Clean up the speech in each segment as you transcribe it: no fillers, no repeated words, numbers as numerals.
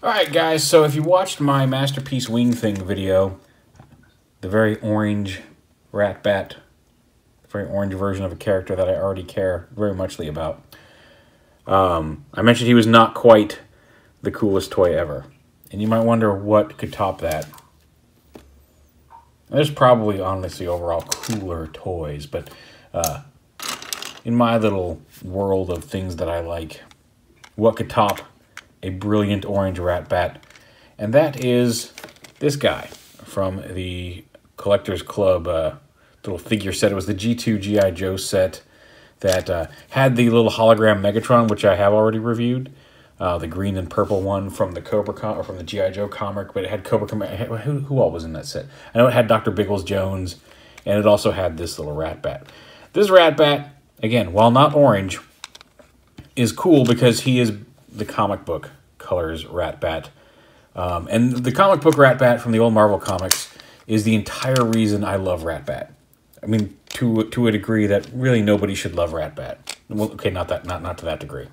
Alright guys, so if you watched my Masterpiece Wing Thing video, the very orange Ratbat, very orange version of a character that I already care very muchly about, I mentioned he was not quite the coolest toy ever. And you might wonder what could top that. There's probably, honestly, overall cooler toys, but in my little world of things that I like, what could top a brilliant orange Ratbat? And that is this guy from the Collector's Club little figure set. It was the G2 G.I. Joe set that had the little hologram Megatron, which I have already reviewed. The green and purple one from the or from the G.I. Joe comic, but it had Cobra. Who all was in that set? I know it had Dr. Biggles Jones, and it also had this little Ratbat. This Ratbat, again, while not orange, is cool because he is the comic book colors Ratbat. And the comic book Ratbat from the old Marvel comics is the entire reason I love Ratbat. I mean, to a degree that really nobody should love Ratbat. Well, okay, not to that degree.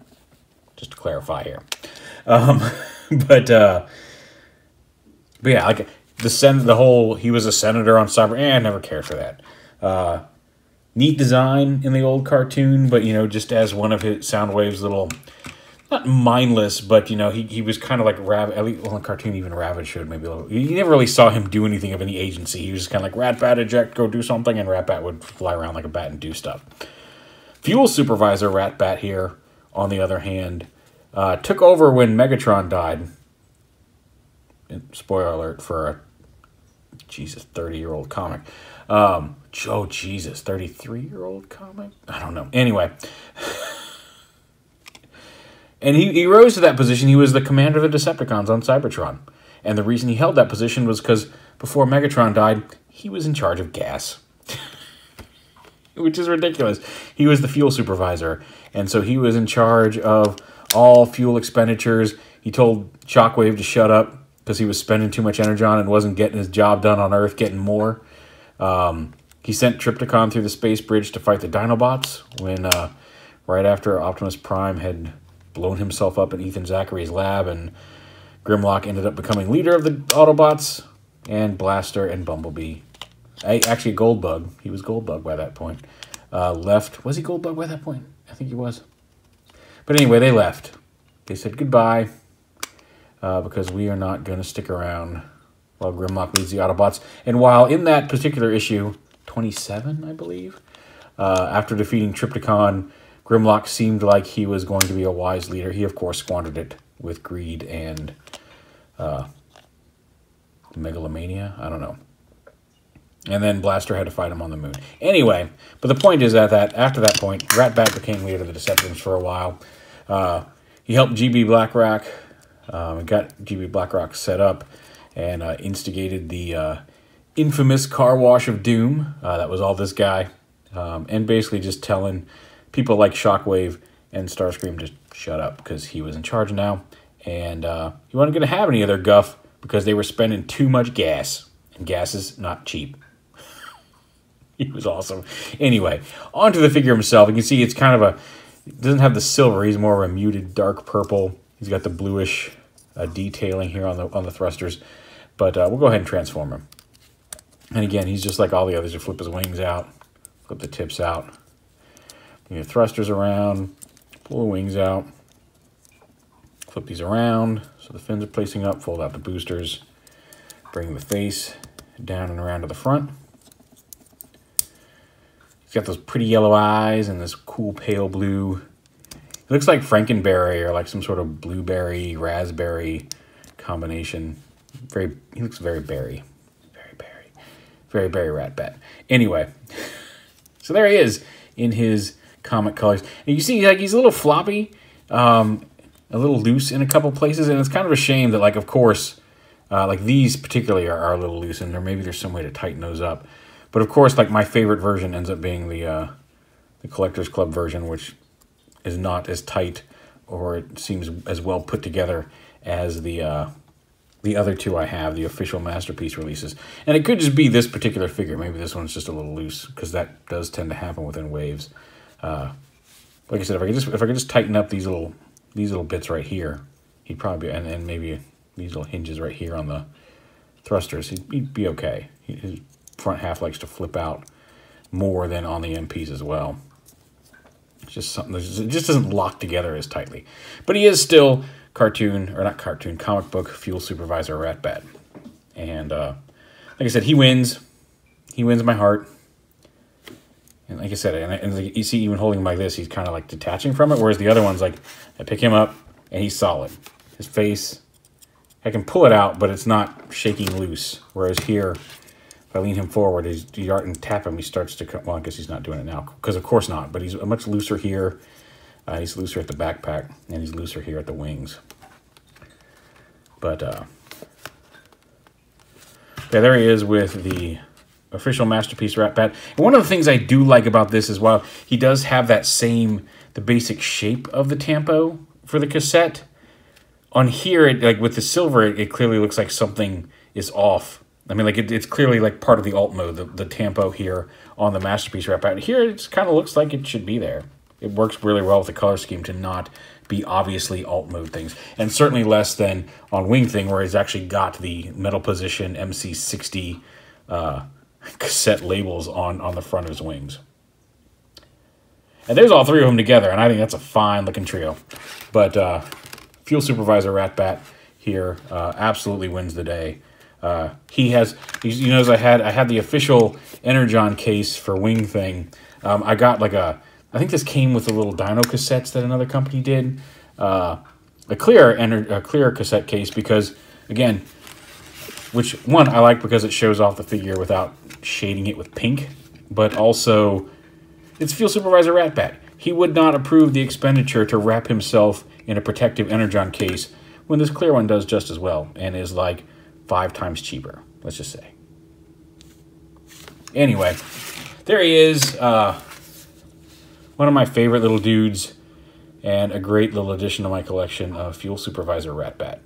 Just to clarify here. But yeah, like he was a senator on Cyber. I never cared for that. Neat design in the old cartoon, but just as one of his Soundwave's little, not mindless, but he was kind of like Rabbit. At least, well, in the cartoon, even Rabbit showed maybe a little. You never really saw him do anything of any agency. He was just kind of like Ratbat eject, go do something, and Ratbat would fly around like a bat and do stuff. Fuel Supervisor Ratbat here, on the other hand, took over when Megatron died. Spoiler alert for a 30-year-old comic. Jesus, 33-year-old comic? I don't know. Anyway. And he rose to that position. He was the commander of the Decepticons on Cybertron. And the reason he held that position was because before Megatron died, he was in charge of gas. Which is ridiculous. He was the fuel supervisor. And so he was in charge of all fuel expenditures. He told Shockwave to shut up because he was spending too much energy on and wasn't getting his job done on Earth, getting more. He sent Trypticon through the space bridge to fight the Dinobots when right after Optimus Prime had blown himself up in Ethan Zachary's lab, and Grimlock ended up becoming leader of the Autobots, and Blaster and Bumblebee. Actually, Goldbug. He was Goldbug by that point. Left. Was he Goldbug by that point? I think he was. But anyway, they left. They said goodbye because we are not going to stick around while Grimlock leads the Autobots. And while in that particular issue, 27, I believe, after defeating Trypticon, Grimlock seemed like he was going to be a wise leader. He, of course, squandered it with greed and megalomania. I don't know. And then Blaster had to fight him on the moon. Anyway, but the point is that after that point, Ratbat became leader of the Decepticons for a while. He helped GB Blackrock, got GB Blackrock set up, and instigated the infamous car wash of doom. That was all this guy. And basically just telling people like Shockwave and Starscream to shut up because he was in charge now. And he wasn't going to have any of their guff because they were spending too much gas. And gas is not cheap. He was awesome. Anyway, on to the figure himself. You can see it's kind of it doesn't have the silver. He's more of a muted dark purple. He's got the bluish detailing here on the thrusters. But we'll go ahead and transform him. And again, he's just like all the others. You flip his wings out, flip the tips out. Bring the thrusters around, pull the wings out, flip these around so the fins are placing up, fold out the boosters, bring the face down and around to the front. He's got those pretty yellow eyes and this cool pale blue. It looks like Frankenberry or like some sort of blueberry, raspberry combination. He looks very berry. Very berry Ratbat. Anyway, so there he is in his comic colors. And you see, like, he's a little floppy, a little loose in a couple places, and it's kind of a shame that, like, of course, like these particularly are a little loose, and maybe there's some way to tighten those up. But of course, like, my favorite version ends up being the Collector's Club version, which is not as tight or it seems as well put together as the other two I have, the official Masterpiece releases. And it could just be this particular figure. Maybe this one's just a little loose, because that does tend to happen within waves. Like I said, if I could just tighten up these little bits right here, he'd probably be, and maybe these little hinges right here on the thrusters, he'd be okay. His front half likes to flip out more than on the MPs as well. It's just something that just doesn't lock together as tightly. But he is still comic book Fuel Supervisor Ratbat. And like I said, he wins. He wins my heart. And like I said, and you see even holding him like this, he's kind of like detaching from it, whereas the other one's like, I pick him up, and he's solid. His face, I can pull it out, but it's not shaking loose. Whereas here, if I lean him forward, and tap him, he starts to come. Well, I guess he's not doing it now, because of course not, but he's much looser here. He's looser at the backpack, and he's looser here at the wings. But, yeah, there he is with the official Masterpiece Ratbat. And one of the things I do like about this is while he does have that the basic shape of the Tampo for the cassette, on here, like with the silver, it clearly looks like something is off. I mean, like it's clearly like part of the alt mode, the Tampo here on the Masterpiece Ratbat. Here, it kind of looks like it should be there. It works really well with the color scheme to not be obviously alt mode things. And certainly less than on Wing Thing, where he's actually got the metal position MC60 cassette labels on the front of his wings. And there's all three of them together, and I think that's a fine looking trio. But Fuel Supervisor Ratbat here absolutely wins the day. You know, I had the official Energon case for Wing Thing. I got like I think this came with the little dyno cassettes that another company did. A clear cassette case because, again, which one I like because it shows off the figure without shading it with pink, but also it's Fuel Supervisor Ratbat. He would not approve the expenditure to wrap himself in a protective Energon case when this clear one does just as well and is like 5 times cheaper, let's just say. Anyway, there he is. One of my favorite little dudes and a great little addition to my collection of Fuel Supervisor Ratbat.